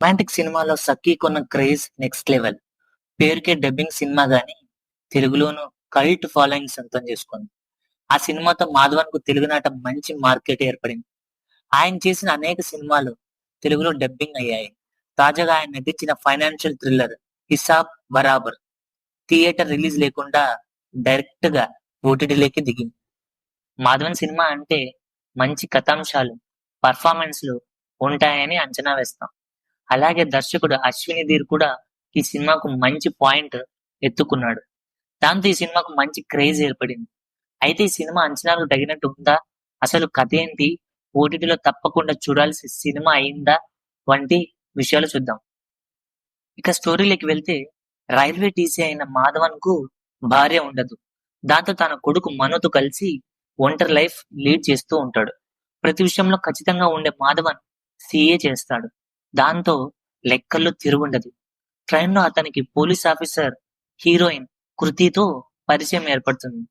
Romantic సినిమాలో 'సఖీ'కున్న craze next level. పేరుకే dubbing cinema గాని తెలుగులోనూ కల్ట్ ఫాలోయింగ్ సొంతం చేసుకుంది. ఆ సినిమాతో మాధవన్‌కు తెలుగునాట మంచి మార్కెట్ ఏర్పడింది. ఆయన చేసిన అనేక సినిమాలు తెలుగులో డబ్బింగ్ అయ్యాయి. తాజాగా ఆయన నటించిన ఫైనాన్షియల్ థ్రిల్లర్ 'హిసాబ్ బరాబర్' థియేటర్ రిలీజ్ లేకుండా డైరెక్ట్‌గా ఓటీటీలోకి దిగింది. మాధవన్ సినిమా అంటే మంచి కథాంశాలు, పెర్ఫార్మెన్స్‌లు ఉంటాయని అంచనా వేస్తాం. అలాగే దర్శకుడు అశ్విని ధీర్ కూడా ఈ సినిమాకు మంచి పాయింట్ ఎత్తుకున్నాడు. దాంతో ఈ సినిమాకు మంచి క్రేజ్ ఏర్పడింది. అయితే ఈ సినిమా అంచనాలకు తగినట్టు ఉందా? అసలు కథ ఏంటి? ఓటీటీలో తప్పకుండా చూడాల్సిన సినిమా అయిందా? వంటి విషయాలు చూద్దాం. ఇక స్టోరీలోకి వెళ్తే రైల్వే టీసీ అయిన మాధవన్‌కు భార్య ఉండదు. దాంతో తన కొడుకు మనుతో కలిసి ఒంటరి లైఫ్ లీడ్ చేస్తూ ఉంటాడు. ప్రతి విషయంలో ఖచ్చితంగా ఉండే మాధవన్ సీఏ చేస్తాడు. దాంతో లెక్కల్లో తిరుగుండదు. ట్రైన్‌లో అతనికి పోలీస్ ఆఫీసర్ హీరోయిన్ కృతితో పరిచయం ఏర్పడుతుంది.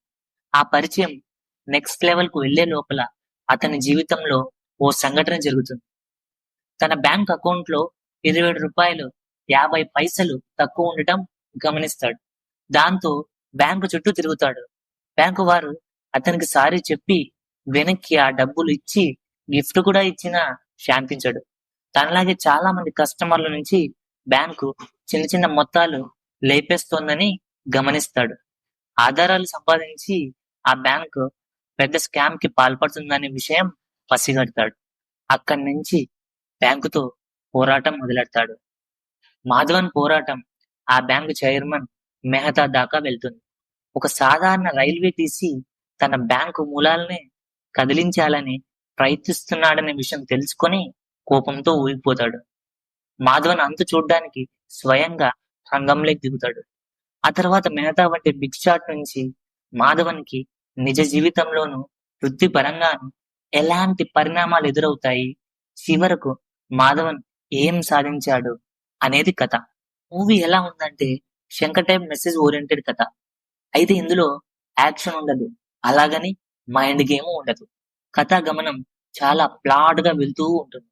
ఆ పరిచయం నెక్స్ట్ లెవెల్‌కు వెళ్ళే లోపల అతని జీవితంలో ఓ సంఘటన జరుగుతుంది. తన బ్యాంక్ అకౌంట్‌లో రూ. 27.50 తక్కువ ఉండటం గమనిస్తాడు. దాంతో బ్యాంకు చుట్టూ తిరుగుతాడు. బ్యాంకు వారు అతనికి సారీ చెప్పి వెనక్కి ఆ డబ్బులు ఇచ్చి గిఫ్ట్ కూడా ఇచ్చినా శాంతించడు. తనలాగే చాలా మంది కస్టమర్ల నుంచి బ్యాంకు చిన్న చిన్న మొత్తాలు లేపేస్తోందని గమనిస్తాడు. ఆధారాలు సంపాదించి ఆ బ్యాంకు పెద్ద స్కామ్ కి పాల్పడుతుందనే విషయం పసిగడతాడు. అక్కడి నుంచి బ్యాంకుతో పోరాటం మొదలెడతాడు. మాధవన్ పోరాటం ఆ బ్యాంకు చైర్మన్ మెహతా దాకా వెళ్తుంది. ఒక సాధారణ రైల్వే టీసీ తన బ్యాంకు మూలాల్ని కదిలించాలని ప్రయత్నిస్తున్నాడనే విషయం తెలుసుకొని కోపంతో ఊగిపోతాడు. మాధవన్ అంతు చూడ్డానికి స్వయంగా రంగంలోకి దిగుతాడు. ఆ తర్వాత మెహతా వంటి బిగ్ షాట్ నుంచి మాధవన్‌కి నిజ జీవితంలోనూ, వృత్తిపరంగానూ ఎలాంటి పరిణామాలు ఎదురవుతాయి, చివరకు మాధవన్ ఏం సాధించాడు అనేది కథ. మూవీ ఎలా ఉందంటే శంకర్ టైప్ మెసేజ్ ఓరియెంటెడ్ కథ. అయితే ఇందులో యాక్షన్ ఉండదు. అలాగని మైండ్ గేమ్ ఉండదు. కథా గమనం చాలా ఫ్లాట్‌గా వెళ్తూ ఉంటుంది.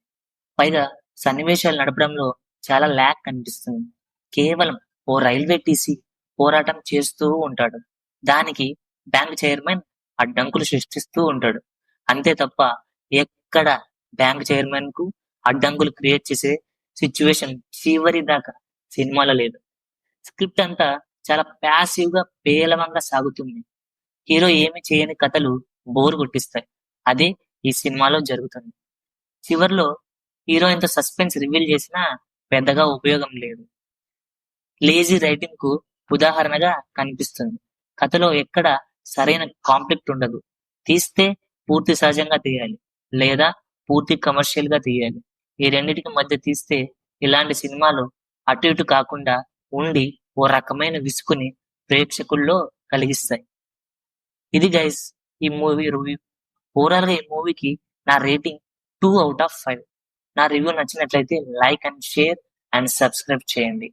పైగా సన్నివేశాలు నడపడంలో చాలా ల్యాగ్ కనిపిస్తుంది. కేవలం ఓ రైల్వే టీసీ పోరాటం చేస్తూ ఉంటాడు. దానికి బ్యాంక్ చైర్మన్ అడ్డంకులు సృష్టిస్తూ ఉంటాడు. అంతే తప్ప ఎక్కడ బ్యాంక్ చైర్మన్ కు అడ్డంకులు క్రియేట్ చేసే సిచ్యువేషన్ చివరి దాకా సినిమాలో లేదు. స్క్రిప్ట్ అంతా చాలా ప్యాసివ్ గా పేలవంగా సాగుతుంది. హీరో ఏమి చేయని కథలు బోర్ కొట్టిస్తాయి. అదే ఈ సినిమాలో జరుగుతుంది. చివర్లో హీరోయిన్ తో సస్పెన్స్ రివీల్ చేసినా పెద్దగా ఉపయోగం లేదు. లేజీ రైటింగ్ కు ఉదాహరణగా కనిపిస్తుంది. కథలో ఎక్కడ సరైన కాన్ఫ్లిక్ట్ ఉండదు. తీస్తే పూర్తి సహజంగా తీయాలి, లేదా పూర్తి కమర్షియల్ గా తీయాలి. ఈ రెండిటికి మధ్య తీస్తే ఇలాంటి సినిమాలు అటు ఇటు కాకుండా ఉండి ఓ రకమైన విసుగుని ప్రేక్షకుల్లో కలిగిస్తాయి. ఇది గైస్ ఈ మూవీ రివ్యూ. ఓవరాల్ గా ఈ మూవీకి నా రేటింగ్ 2/5. నా రివ్యూ నచ్చినట్లయితే like and share and subscribe చేయండి.